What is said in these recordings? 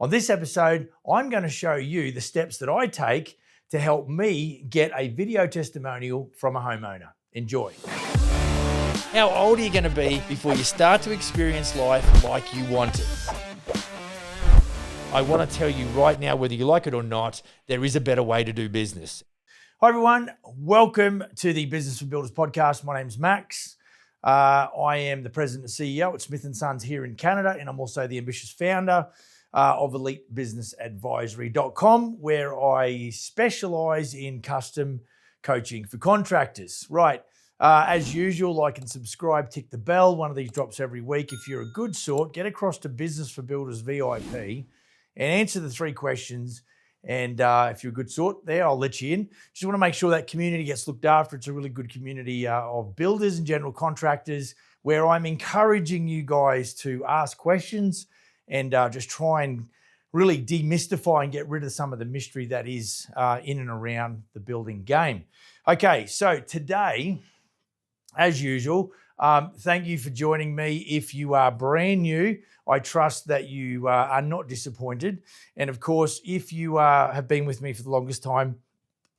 On this episode, I'm going to show you the steps that I take to help me get a video testimonial from a homeowner. Enjoy. How old are you going to be before you start to experience life like you want it? I want to tell you right now, whether you like it or not, there is a better way to do business. Hi everyone, welcome to the Business for Builders podcast. My name's Max. I am the president and CEO at Smith & Sons here in Canada, and I'm also the ambitious founder of EliteBusinessAdvisory.com, where I specialize in custom coaching for contractors. Right, as usual, like and subscribe, tick the bell. One of these drops every week. If you're a good sort, get across to Business for Builders VIP and answer the 3 questions. And if you're a good sort there, I'll let you in. Just want to make sure that community gets looked after. It's a really good community of builders and general contractors where I'm encouraging you guys to ask questions and just try and really demystify and get rid of some of the mystery that is in and around the building game. Okay, so today, as usual, thank you for joining me. If you are brand new, I trust that you are not disappointed. And of course, if you have been with me for the longest time,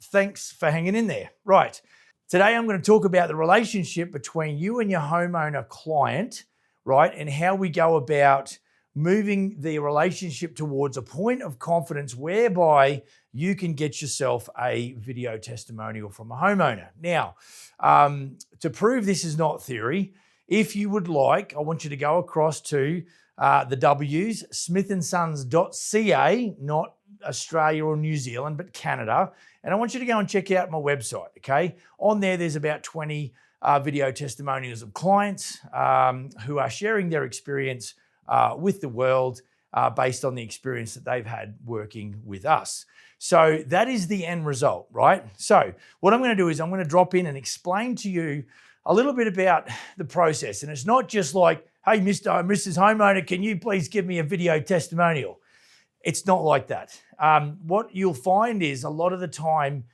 thanks for hanging in there. Right, today I'm going to talk about the relationship between you and your homeowner client, right, and how we go about moving the relationship towards a point of confidence whereby you can get yourself a video testimonial from a homeowner. Now, to prove this is not theory, if you would like, I want you to go across to the W's, smithandsons.ca, not Australia or New Zealand, but Canada. And I want you to go and check out my website, okay? On there, there's about 20 video testimonials of clients who are sharing their experience with the world based on the experience that they've had working with us. So that is the end result, right? So what I'm going to do is I'm going to drop in and explain to you a little bit about the process. And it's not just like, hey, Mr. or Mrs. Homeowner, can you please give me a video testimonial? It's not like that. What you'll find is a lot of the time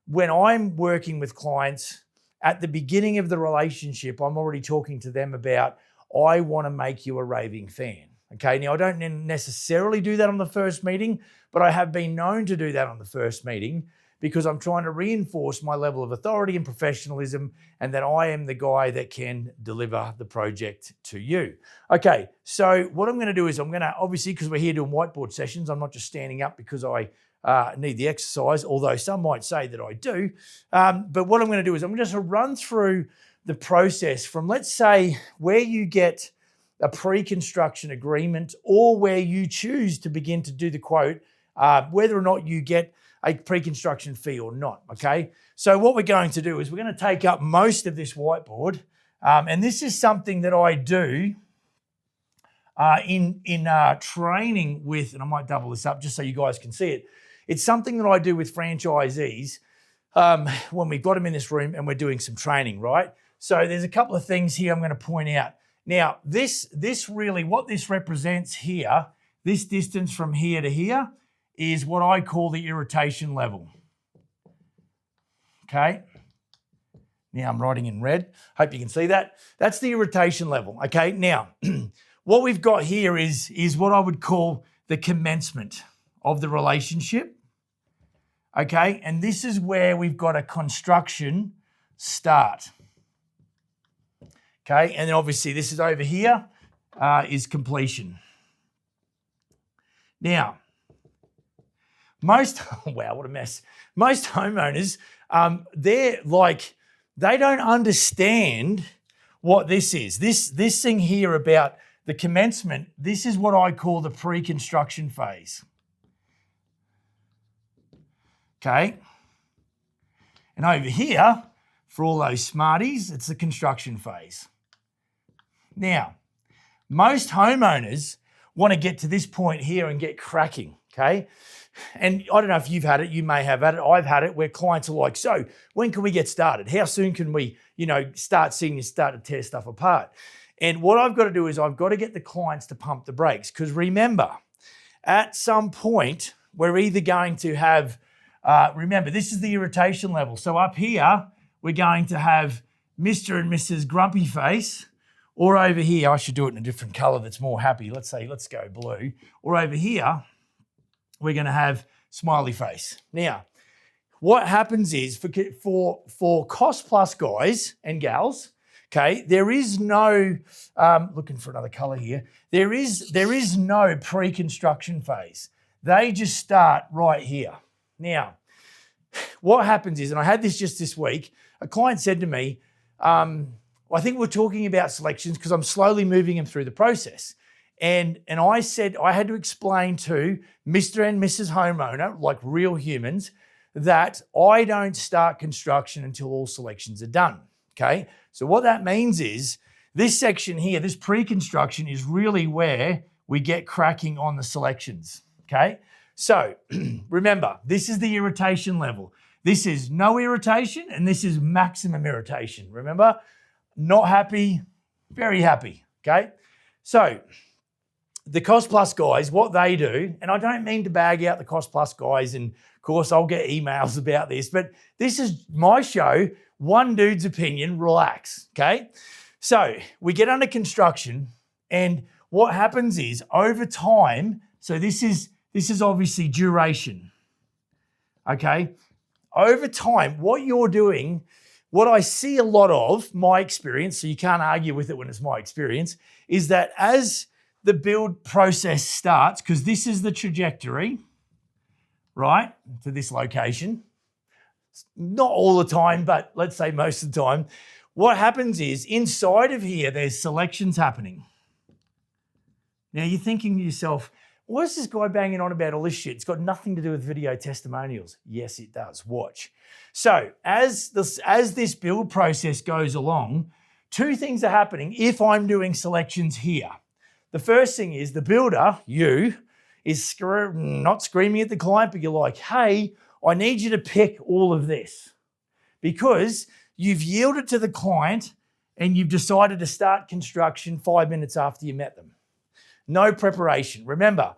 when I'm working with clients at the beginning of the relationship, I'm already talking to them about, I want to make you a raving fan. Okay, now I don't necessarily do that on the first meeting, but I have been known to do that on the first meeting because I'm trying to reinforce my level of authority and professionalism and that I am the guy that can deliver the project to you. Okay, so what I'm going to do is I'm going to, obviously, because we're here doing whiteboard sessions, I'm not just standing up because I need the exercise, although some might say that I do. But what I'm going to do is I'm just going to run through the process from, let's say, where you get a pre-construction agreement or where you choose to begin to do the quote, whether or not you get a pre-construction fee or not, okay? So what we're going to do is we're going to take up most of this whiteboard, and this is something that I do in training with, and I might double this up just so you guys can see it. It's something that I do with franchisees when we've got them in this room and we're doing some training, right? So there's a couple of things here I'm going to point out. Now, this really, what this represents here, this distance from here to here, is what I call the irritation level. Okay? Now I'm writing in red. Hope you can see that. That's the irritation level. Okay? Now, what we've got here is what I would call the commencement of the relationship. Okay? And this is where we've got a construction start. Okay, and then obviously this is over here, is completion. Now, wow, what a mess. Most homeowners, they don't understand what this is. This thing here about the commencement, this is what I call the pre-construction phase. Okay, and over here, for all those smarties, it's the construction phase. Now, most homeowners want to get to this point here and get cracking, okay? And I don't know if you've had it, you may have had it, I've had it, where clients are like, so when can we get started? How soon can we, start seeing you start to tear stuff apart? And what I've got to do is I've got to get the clients to pump the brakes, because remember, at some point, we're either going to have, remember, this is the irritation level. So up here, we're going to have Mr. and Mrs. Grumpy Face, or over here, I should do it in a different color that's more happy. Let's go blue. Or over here, we're going to have smiley face. Now, what happens is for cost plus guys and gals, okay, there is no, looking for another color here, there is no pre-construction phase. They just start right here. Now, what happens is, and I had this just this week, a client said to me, I think we're talking about selections because I'm slowly moving them through the process. And I said I had to explain to Mr. and Mrs. Homeowner, like real humans, that I don't start construction until all selections are done, okay? So what that means is this section here, this pre-construction is really where we get cracking on the selections, okay? So remember, this is the irritation level. This is no irritation and this is maximum irritation. Remember, not happy, very happy, okay? So the cost plus guys, what they do, and I don't mean to bag out the cost plus guys, and of course I'll get emails about this, but this is my show, one dude's opinion, relax, okay? So we get under construction and what happens is over time, so this is obviously duration, okay? Over time, what you're doing, what I see a lot of, my experience, so you can't argue with it when it's my experience, is that as the build process starts, because this is the trajectory, right, to this location. Not all the time, but let's say most of the time. What happens is inside of here, there's selections happening. Now you're thinking to yourself, why is this guy banging on about all this shit? It's got nothing to do with video testimonials. Yes, it does. Watch. So as this build process goes along, two things are happening if I'm doing selections here. The first thing is the builder, you, is not screaming at the client, but you're like, hey, I need you to pick all of this because you've yielded to the client and you've decided to start construction 5 minutes after you met them. No preparation. Remember,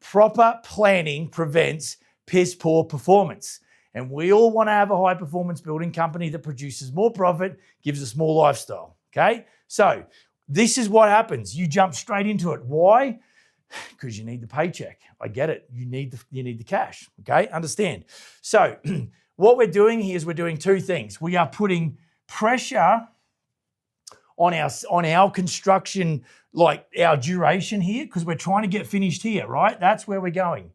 proper planning prevents piss poor performance. And we all want to have a high performance building company that produces more profit, gives us more lifestyle, okay? So this is what happens. You jump straight into it. Why? Because you need the paycheck. I get it. You need the cash, okay? Understand. So what we're doing here is we're doing two things. We are putting pressure on our construction, like our duration here, because we're trying to get finished here, right? That's where we're going.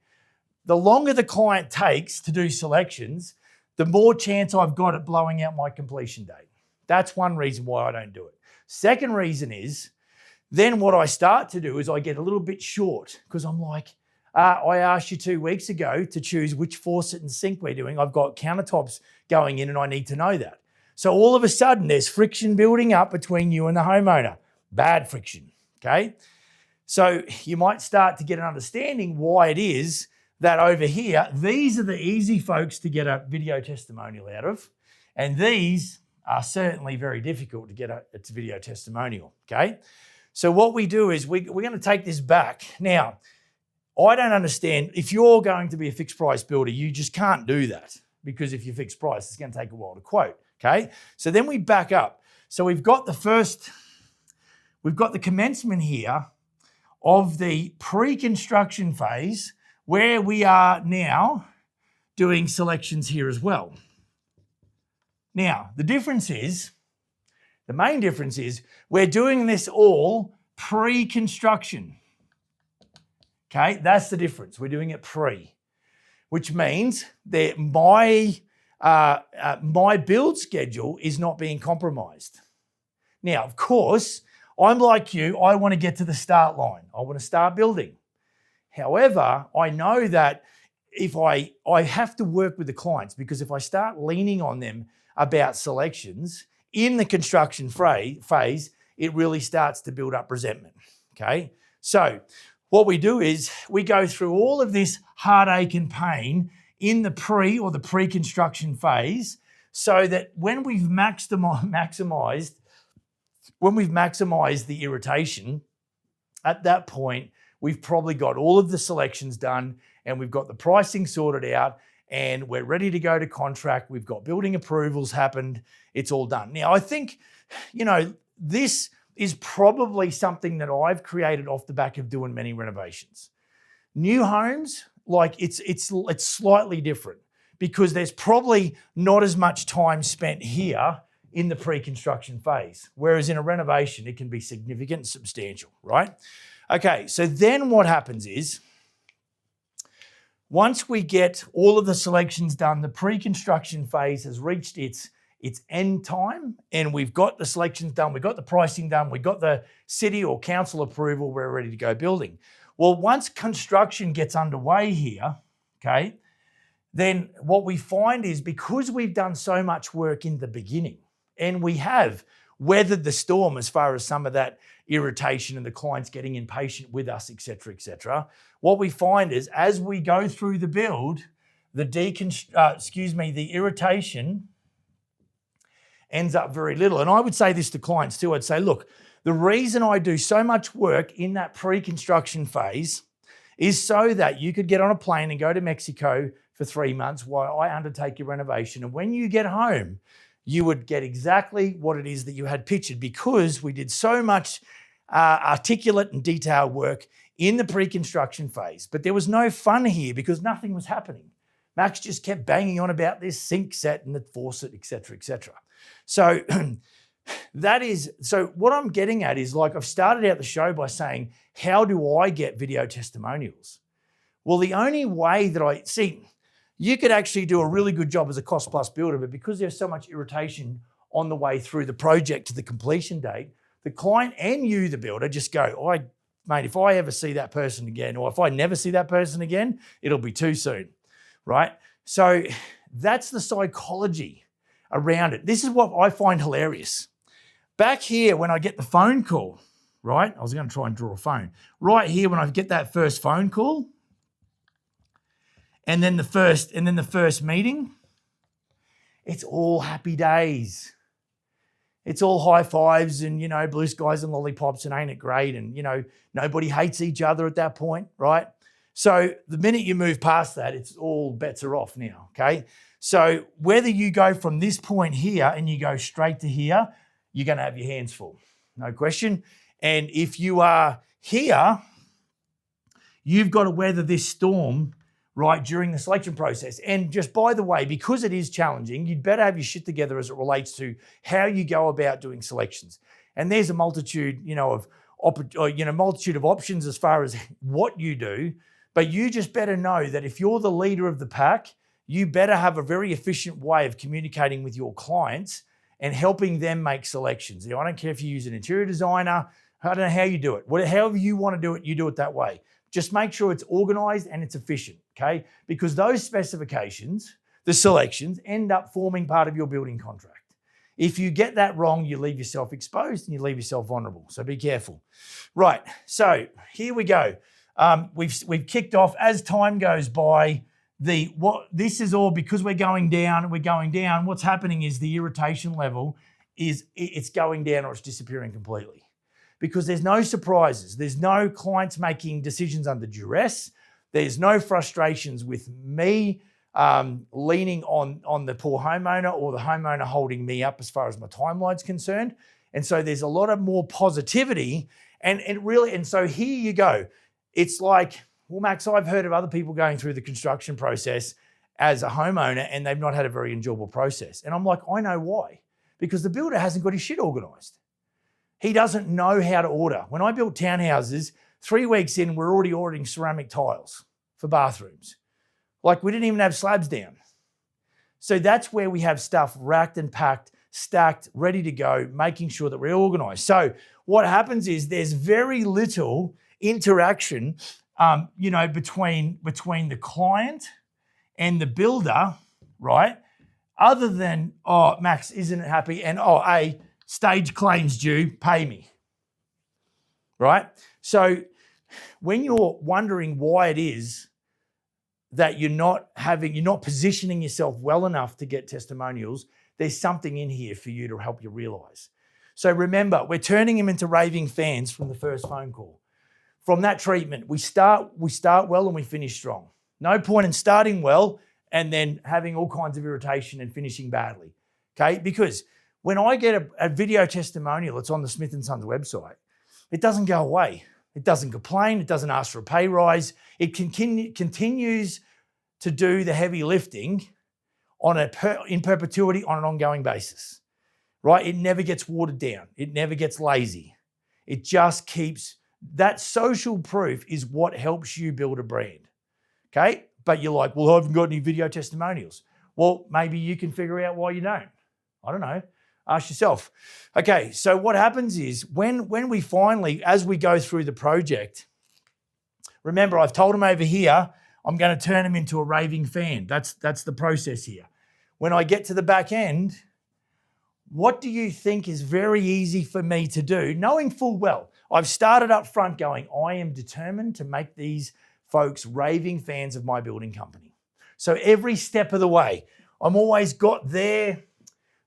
The longer the client takes to do selections, the more chance I've got at blowing out my completion date. That's one reason why I don't do it. Second reason is, then what I start to do is I get a little bit short because I'm like, I asked you 2 weeks ago to choose which faucet and sink we're doing. I've got countertops going in and I need to know that. So all of a sudden there's friction building up between you and the homeowner. Bad friction, okay? So you might start to get an understanding why it is that over here, these are the easy folks to get a video testimonial out of, and these are certainly very difficult to get a video testimonial, okay? So what we do is we're going to take this back. Now, I don't understand, if you're going to be a fixed price builder, you just can't do that because if you're fixed price, it's going to take a while to quote, okay? So then we back up. So we've got the commencement here of the pre-construction phase where we are now doing selections here as well. Now, the main difference is we're doing this all pre-construction. Okay, that's the difference. We're doing it pre, which means that my build schedule is not being compromised. Now, of course, I'm like you, I want to get to the start line. I want to start building. However, I know that if I have to work with the clients, because if I start leaning on them about selections in the construction phase, it really starts to build up resentment, okay? So what we do is we go through all of this heartache and pain in the pre-construction phase so that when we've maximized the irritation, at that point, we've probably got all of the selections done and we've got the pricing sorted out and we're ready to go to contract. We've got building approvals happened. It's all done. Now, I think, this is probably something that I've created off the back of doing many renovations. New homes, like it's slightly different because there's probably not as much time spent here in the pre-construction phase, whereas in a renovation, it can be significant and substantial, right? Okay, so then what happens is, once we get all of the selections done, the pre-construction phase has reached its end time, and we've got the selections done, we've got the pricing done, we've got the city or council approval, we're ready to go building. Well, once construction gets underway here, okay, then what we find is because we've done so much work in the beginning and we have weathered the storm as far as some of that irritation and the clients getting impatient with us, et cetera, what we find is as we go through the build, the irritation ends up very little. And I would say this to clients too. I'd say, look, the reason I do so much work in that pre-construction phase is so that you could get on a plane and go to Mexico for 3 months while I undertake your renovation. And when you get home, you would get exactly what it is that you had pictured because we did so much articulate and detailed work in the pre-construction phase. But there was no fun here because nothing was happening. Max just kept banging on about this sink set and the faucet, et cetera. So so what I'm getting at is, like, I've started out the show by saying, how do I get video testimonials? Well, the only way that you could actually do a really good job as a cost plus builder, but because there's so much irritation on the way through the project to the completion date, the client and you, the builder, just go, mate, if I ever see that person again, or if I never see that person again, it'll be too soon, right? So that's the psychology around it. This is what I find hilarious. Back here, when I get the phone call, right? I was going to try and draw a phone. Right here, when I get that first phone call, and then the first meeting, it's all happy days. It's all high fives and, blue skies and lollipops and ain't it great? And, nobody hates each other at that point, right? So the minute you move past that, it's all bets are off now, okay? So whether you go from this point here and you go straight to here, you're going to have your hands full, no question. And if you are here, you've got to weather this storm, right, during the selection process. And just by the way, because it is challenging, you'd better have your shit together as it relates to how you go about doing selections. And there's a multitude, multitude of options as far as what you do. But you just better know that if you're the leader of the pack, you better have a very efficient way of communicating with your clients and helping them make selections. I don't care if you use an interior designer. I don't know how you do it. However you want to do it, you do it that way. Just make sure it's organized and it's efficient, okay? Because those specifications, the selections, end up forming part of your building contract. If you get that wrong, you leave yourself exposed and you leave yourself vulnerable. So be careful. Right, so here we go. We've kicked off. As time goes by, this is all because we're going down. What's happening is the irritation level it's going down or it's disappearing completely. Because there's no surprises. There's no clients making decisions under duress. There's no frustrations with me leaning on the poor homeowner or the homeowner holding me up as far as my timeline's concerned. And so there's a lot of more positivity. And so here you go. It's like, well, Max, I've heard of other people going through the construction process as a homeowner and they've not had a very enjoyable process. And I'm like, I know why. Because the builder hasn't got his shit organised. He doesn't know how to order. When I built townhouses, 3 weeks in, we're already ordering ceramic tiles for bathrooms. Like, we didn't even have slabs down. So that's where we have stuff racked and packed, stacked, ready to go, making sure that we're organised. So what happens is there's very little interaction, between the client and the builder, right? Other than, oh, Max isn't happy, and stage claims due, pay me, right? So when you're wondering why it is that you're not positioning yourself well enough to get testimonials, there's something in here for you to help you realize. So remember, we're turning them into raving fans from the first phone call. From that treatment, we start well and we finish strong. No point in starting well and then having all kinds of irritation and finishing badly, okay? Because when I get a video testimonial, it's on the Smith & Sons website, it doesn't go away. It doesn't complain. It doesn't ask for a pay rise. It continues to do the heavy lifting in perpetuity on an ongoing basis, right? It never gets watered down. It never gets lazy. It just keeps, that social proof is what helps you build a brand, okay? But you're like, well, I haven't got any video testimonials. Well, maybe you can figure out why you don't. I don't know. Ask yourself. Okay, so what happens is when we finally, as we go through the project, remember I've told them over here, I'm going to turn them into a raving fan. That's the process here. When I get to the back end, what do you think is very easy for me to do, knowing full well, I've started up front going, I am determined to make these folks raving fans of my building company. So every step of the way, I'm always got their,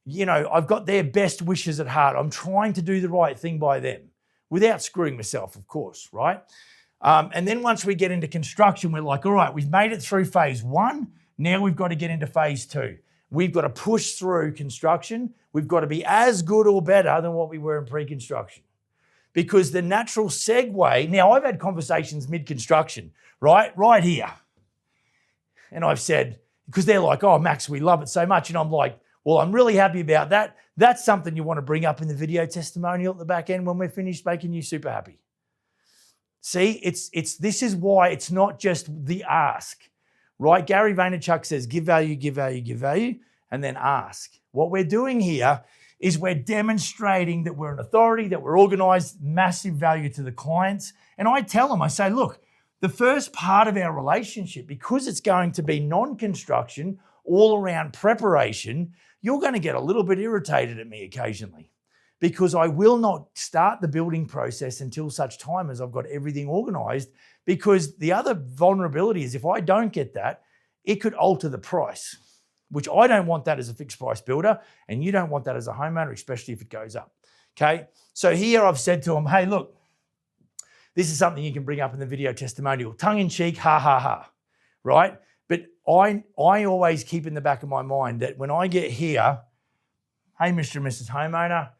I've got their best wishes at heart. I'm trying to do the right thing by them without screwing myself, of course, right? And then once we get into construction, we're like, all right, we've made it through phase 1. Now we've got to get into phase 2. We've got to push through construction. We've got to be as good or better than what we were in pre-construction. Because the natural segue, now I've had conversations mid-construction, right here. And I've said, because they're like, oh, Max, we love it so much. And I'm like, well, I'm really happy about that. That's something you want to bring up in the video testimonial at the back end when we're finished making you super happy. See, this is why it's not just the ask, right? Gary Vaynerchuk says, give value, give value, give value, and then ask. What we're doing here is we're demonstrating that we're an authority, that we're organized, massive value to the clients. And I tell them, I say, look, the first part of our relationship, because it's going to be non-construction, all around preparation, you're going to get a little bit irritated at me occasionally because I will not start the building process until such time as I've got everything organized, because the other vulnerability is if I don't get that, it could alter the price, which I don't want that as a fixed price builder, and you don't want that as a homeowner, especially if it goes up, okay? So here I've said to them, hey, look, this is something you can bring up in the video testimonial, tongue in cheek, ha, ha, ha, right? But I always keep in the back of my mind that when I get here, hey, Mr. and Mrs. Homeowner,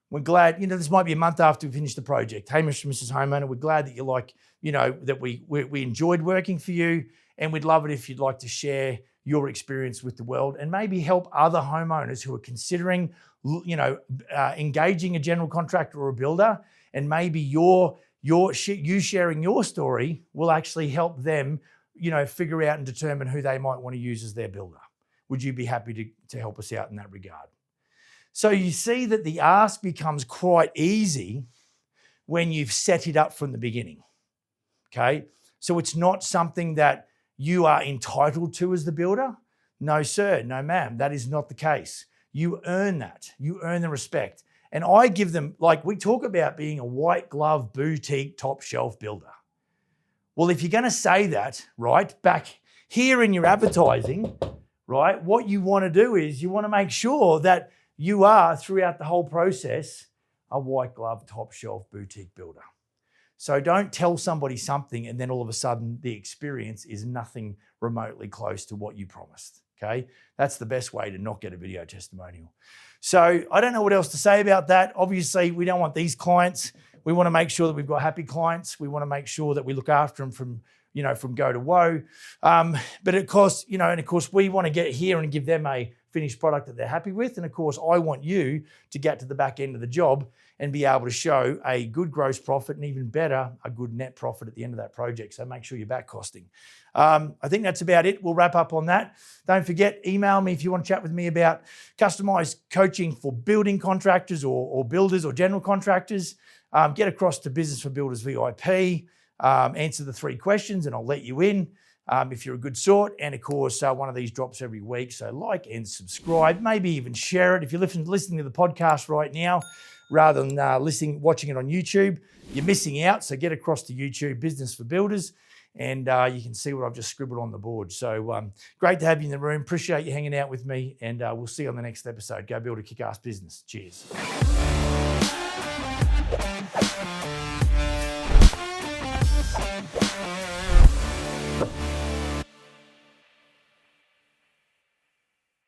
we're glad, this might be a month after we finish the project. Hey, Mr. and Mrs. Homeowner, we're glad that you like, that we enjoyed working for you, and we'd love it if you'd like to share your experience with the world and maybe help other homeowners who are considering, engaging a general contractor or a builder, and maybe you sharing your story will actually help them figure out and determine who they might want to use as their builder. Would you be happy to help us out in that regard? So you see that the ask becomes quite easy when you've set it up from the beginning, okay? So it's not something that you are entitled to as the builder. No, sir, no, ma'am, that is not the case. You earn that. You earn the respect. And I give them, like we talk about being a white glove boutique top shelf builder. Well, if you're going to say that, right, back here in your advertising, right, what you want to do is you want to make sure that you are, throughout the whole process, a white glove top shelf boutique builder. So don't tell somebody something and then all of a sudden the experience is nothing remotely close to what you promised, okay? That's the best way to not get a video testimonial. So I don't know what else to say about that. Obviously, we don't want these clients. We want to make sure that we've got happy clients. We want to make sure that we look after them from go to woe. But of course, we want to get here and give them a finished product that they're happy with. And of course, I want you to get to the back end of the job and be able to show a good gross profit and even better, a good net profit at the end of that project. So make sure you're back costing. I think that's about it. We'll wrap up on that. Don't forget, email me if you want to chat with me about customized coaching for building contractors or builders or general contractors. Get across to Business for Builders VIP, answer the 3 questions and I'll let you in if you're a good sort. And of course, one of these drops every week. So like and subscribe, maybe even share it. If you're listening to the podcast right now, rather than watching it on YouTube, you're missing out. So get across to YouTube, Business for Builders, and you can see what I've just scribbled on the board. So great to have you in the room. Appreciate you hanging out with me, and we'll see you on the next episode. Go build a kick-ass business. Cheers.